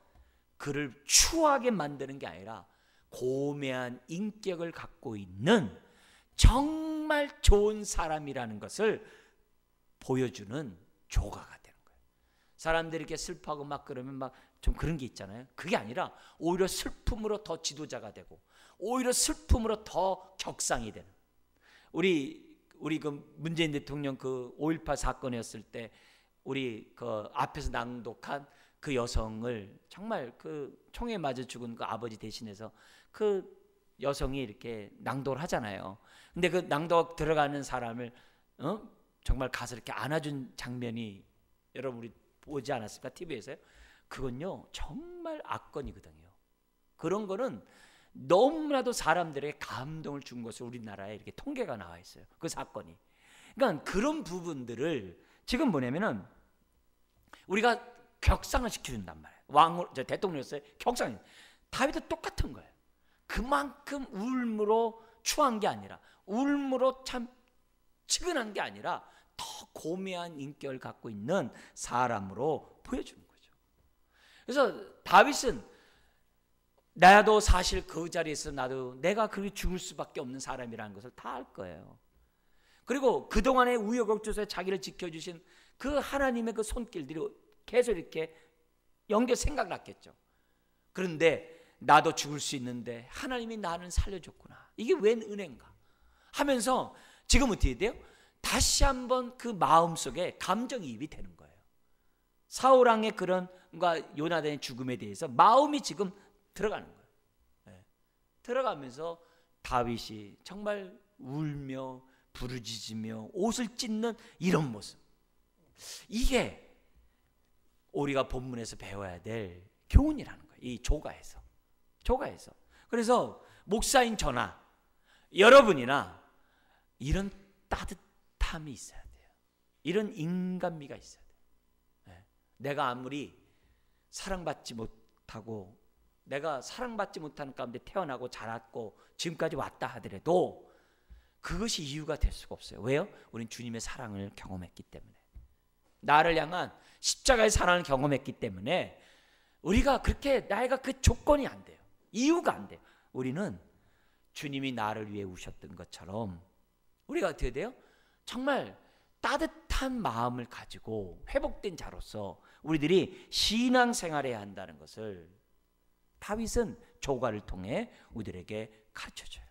그를 추하게 만드는 게 아니라 고매한 인격을 갖고 있는 정말 좋은 사람이라는 것을 보여주는 조가가 되는 거예요. 사람들이 이렇게 슬퍼하고 막 그러면 막 좀 그런 게 있잖아요. 그게 아니라 오히려 슬픔으로 더 지도자가 되고 오히려 슬픔으로 더 격상이 되는. 우리 그 문재인 대통령 그 5.18 사건이었을 때 우리 그 앞에서 낭독한 그 여성을 정말 그 총에 맞아 죽은 그 아버지 대신해서 그 여성이 이렇게 낭독을 하잖아요. 근데 그 낭독 들어가는 사람을 정말 가서 이렇게 안아준 장면이 여러분 우리 보지 않았습니까? TV에서요? 그건요 정말 악건이거든요. 그런 거는 너무나도 사람들에게 감동을 준 것으로 우리나라에 이렇게 통계가 나와 있어요. 그 사건이. 그러니까 그런 부분들을 지금 뭐냐면은 우리가 격상을 시켜준단 말이에요. 대통령이었어요. 격상. 다윗도 똑같은 거예요. 그만큼 울므로 추한 게 아니라 울므로 참 측은한 게 아니라 더 고매한 인격을 갖고 있는 사람으로 보여주는 거죠. 그래서 다윗은 나도 사실 그 자리에서 나도 내가 그렇게 죽을 수밖에 없는 사람이라는 것을 다 알 거예요. 그리고 그동안의 우여곡절에서 자기를 지켜주신 그 하나님의 그 손길들이 계속 이렇게 생각났겠죠. 그런데 나도 죽을 수 있는데 하나님이 나는 살려줬구나. 이게 웬 은혜인가 하면서 지금 어떻게 돼요? 다시 한번 그 마음속에 감정이입이 되는 거예요. 사울왕의 그런 요나단의 죽음에 대해서 마음이 지금 들어가는 거예요. 네. 들어가면서 다윗이 정말 울며 부르짖으며 옷을 찢는 이런 모습. 이게 우리가 본문에서 배워야 될 교훈이라는 거예요. 이 조가에서. 그래서 목사인 저나 여러분이나 이런 따뜻함이 있어야 돼요. 이런 인간미가 있어야 돼요. 네. 내가 아무리 사랑받지 못하고 내가 사랑받지 못하는 가운데 태어나고 자랐고 지금까지 왔다 하더라도 그것이 이유가 될 수가 없어요. 왜요? 우린 주님의 사랑을 경험했기 때문에. 나를 향한 십자가의 사랑을 경험했기 때문에 우리가 그렇게 나이가 그 조건이 안 돼요. 이유가 안 돼요. 우리는 주님이 나를 위해 우셨던 것처럼 우리가 어떻게 돼요? 정말 따뜻한 마음을 가지고 회복된 자로서 우리들이 신앙생활해야 한다는 것을 다윗은 조가를 통해 우리들에게 가르쳐줘요.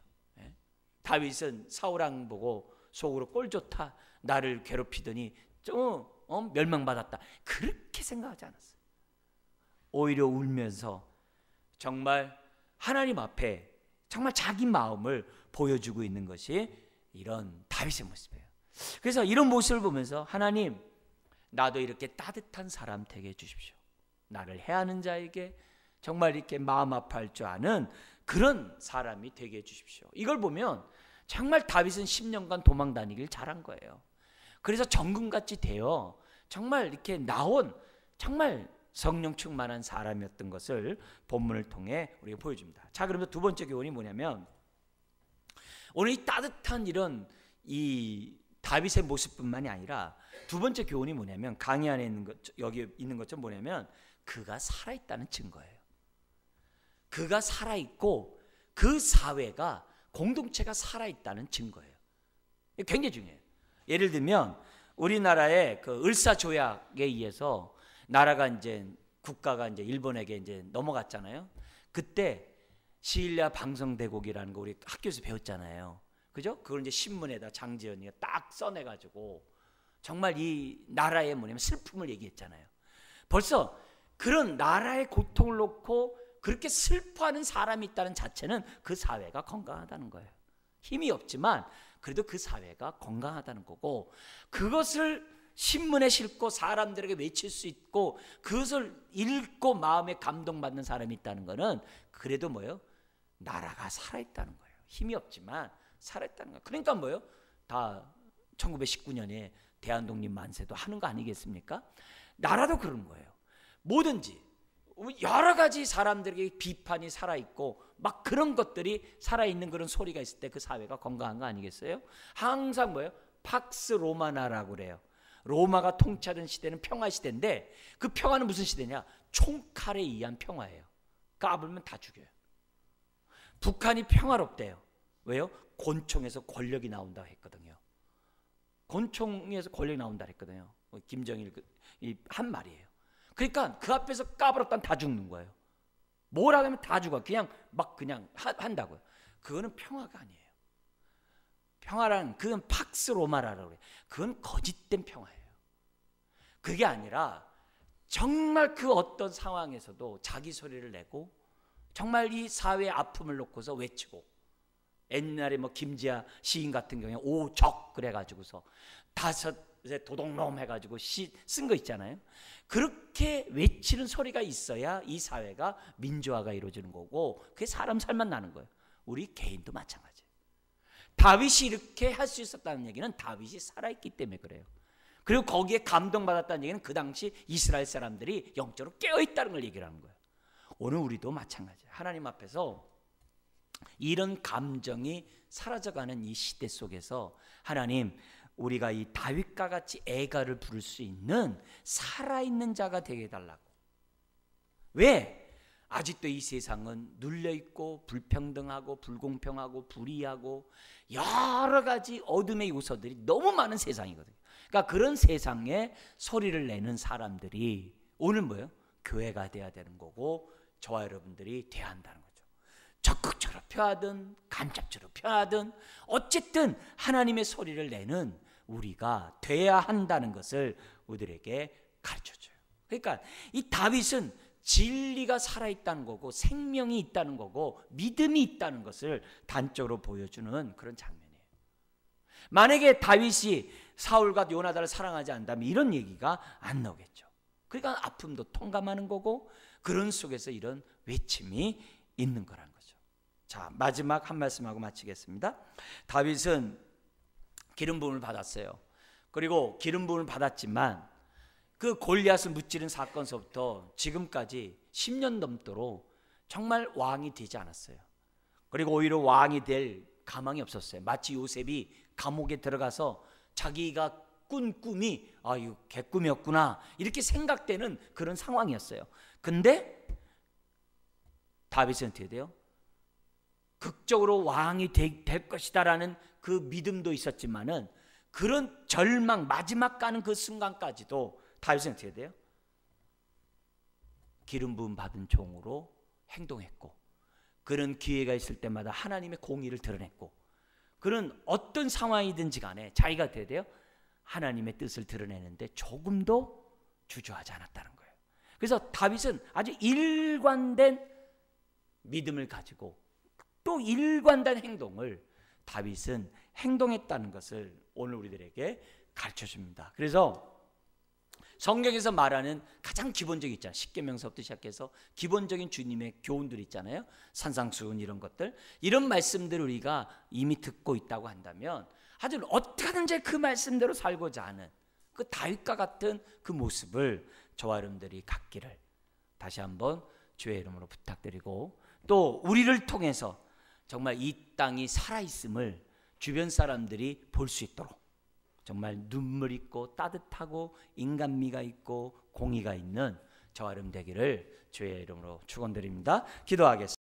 다윗은 사울왕 보고 속으로 꼴 좋다, 나를 괴롭히더니 멸망받았다, 그렇게 생각하지 않았어요. 오히려 울면서 정말 하나님 앞에 정말 자기 마음을 보여주고 있는 것이 이런 다윗의 모습이에요. 그래서 이런 모습을 보면서 하나님, 나도 이렇게 따뜻한 사람 되게 해주십시오. 나를 해하는 자에게 정말 이렇게 마음 아파할 줄 아는 그런 사람이 되게 해주십시오. 이걸 보면 정말 다윗은 10년간 도망 다니길 잘한 거예요. 그래서 정금같이 되어 정말 이렇게 나온 정말 성령 충만한 사람이었던 것을 본문을 통해 우리가 보여줍니다. 자, 그러면 두 번째 교훈이 뭐냐면 오늘 이 따뜻한 이런 이 다윗의 모습뿐만이 아니라 두 번째 교훈이 뭐냐면 강의 안에 있는 것, 여기 있는 것처럼 뭐냐면 그가 살아있다는 증거예요. 그가 살아있고 그 사회가 공동체가 살아있다는 증거예요. 굉장히 중요해요. 예를 들면 우리나라의 그 을사조약에 의해서 나라가 이제 국가가 이제 일본에게 이제 넘어갔잖아요. 그때 시일야 방성대곡이라는 거 우리 학교에서 배웠잖아요. 그죠? 그걸 이제 신문에다 장지연이가 딱 써내가지고 정말 이 나라의 뭐냐면 슬픔을 얘기했잖아요. 벌써 그런 나라의 고통을 놓고 그렇게 슬퍼하는 사람이 있다는 자체는 그 사회가 건강하다는 거예요. 힘이 없지만 그래도 그 사회가 건강하다는 거고, 그것을 신문에 싣고 사람들에게 외칠 수 있고 그것을 읽고 마음에 감동받는 사람이 있다는 거는 그래도 뭐예요? 나라가 살아있다는 거예요. 힘이 없지만 살아있다는 거예요. 그러니까 뭐예요? 다 1919년에 대한독립 만세도 하는 거 아니겠습니까? 나라도 그런 거예요. 뭐든지 여러 가지 사람들에게 비판이 살아있고 막 그런 것들이 살아있는 그런 소리가 있을 때 그 사회가 건강한 거 아니겠어요? 항상 뭐예요? 팍스 로마나라고 그래요. 로마가 통치하던 시대는 평화 시대인데 그 평화는 무슨 시대냐? 총칼에 의한 평화예요. 까불면 다 죽여요. 북한이 평화롭대요. 왜요? 권총에서 권력이 나온다고 했거든요. 권총에서 권력이 나온다 했거든요. 김정일이 한 말이에요. 그러니까 그 앞에서 까불었다면 다 죽는 거예요. 뭐라 하면 다 죽어. 그냥 막 그냥 한다고요. 그거는 평화가 아니에요. 평화란 그건 팍스 로마라고 그래요. 그건 거짓된 평화예요. 그게 아니라 정말 그 어떤 상황에서도 자기 소리를 내고 정말 이 사회의 아픔을 놓고서 외치고, 옛날에 뭐 김지아 시인 같은 경우에 오적 그래가지고서 다섯에 도둑놈 해가지고 시 쓴 거 있잖아요. 그렇게 외치는 소리가 있어야 이 사회가 민주화가 이루어지는 거고 그게 사람 살만 나는 거예요. 우리 개인도 마찬가지예요. 다윗이 이렇게 할 수 있었다는 얘기는 다윗이 살아있기 때문에 그래요. 그리고 거기에 감동받았다는 얘기는 그 당시 이스라엘 사람들이 영적으로 깨어있다는 걸 얘기를 하는 거예요. 오늘 우리도 마찬가지예요. 하나님 앞에서 이런 감정이 사라져가는 이 시대 속에서 하나님, 우리가 이 다윗과 같이 애가를 부를 수 있는 살아있는 자가 되게 해달라고. 왜? 아직도 이 세상은 눌려있고 불평등하고 불공평하고 불의하고 여러 가지 어둠의 요소들이 너무 많은 세상이거든요. 그러니까 그런 세상에 소리를 내는 사람들이 오늘 뭐예요? 교회가 돼야 되는 거고 저와 여러분들이 돼야 한다는 거죠. 적극적으로 표하든 간접적으로 표하든 어쨌든 하나님의 소리를 내는 우리가 돼야 한다는 것을 우리들에게 가르쳐줘요. 그러니까 이 다윗은 진리가 살아있다는 거고 생명이 있다는 거고 믿음이 있다는 것을 단적으로 보여주는 그런 장면이에요. 만약에 다윗이 사울과 요나단을 사랑하지 않다면 이런 얘기가 안 나오겠죠. 그러니까 아픔도 통감하는 거고 그런 속에서 이런 외침이 있는 거란 거죠. 자, 마지막 한 말씀하고 마치겠습니다. 다윗은 기름 부음을 받았어요. 그리고 기름 부음을 받았지만 그 골리앗을 무찌른 사건서부터 지금까지 10년 넘도록 정말 왕이 되지 않았어요. 그리고 오히려 왕이 될 가망이 없었어요. 마치 요셉이 감옥에 들어가서 자기가 꾼 꿈이 이거 개꿈이었구나 이렇게 생각되는 그런 상황이었어요. 근데 다윗은 어떻게 돼요? 극적으로 왕이 될 것이다라는 그 믿음도 있었지만은 그런 절망 마지막 가는 그 순간까지도 다윗은 어떻게 돼요? 기름 부음 받은 종으로 행동했고 그런 기회가 있을 때마다 하나님의 공의를 드러냈고 그런 어떤 상황이든지 간에 자기가 어떻게 돼요? 하나님의 뜻을 드러내는데 조금도 주저하지 않았다는 거예요. 그래서 다윗은 아주 일관된 믿음을 가지고 또 일관된 행동을 다윗은 행동했다는 것을 오늘 우리들에게 가르쳐 줍니다. 그래서 성경에서 말하는 가장 기본적인 있잖아요. 십계명서부터 시작해서 기본적인 주님의 교훈들이 있잖아요. 산상수훈 이런 것들. 이런 말씀들을 우리가 이미 듣고 있다고 한다면 아주 어떻게 하든지 그 말씀대로 살고자 하는 그 다윗과 같은 그 모습을 저와 여러분들이 갖기를 다시 한번 주의 이름으로 부탁드리고 또 우리를 통해서 정말 이 땅이 살아있음을 주변 사람들이 볼 수 있도록 정말 눈물 있고 따뜻하고 인간미가 있고 공의가 있는 저와 여러분 되기를 주의 이름으로 축원드립니다. 기도하겠습니다.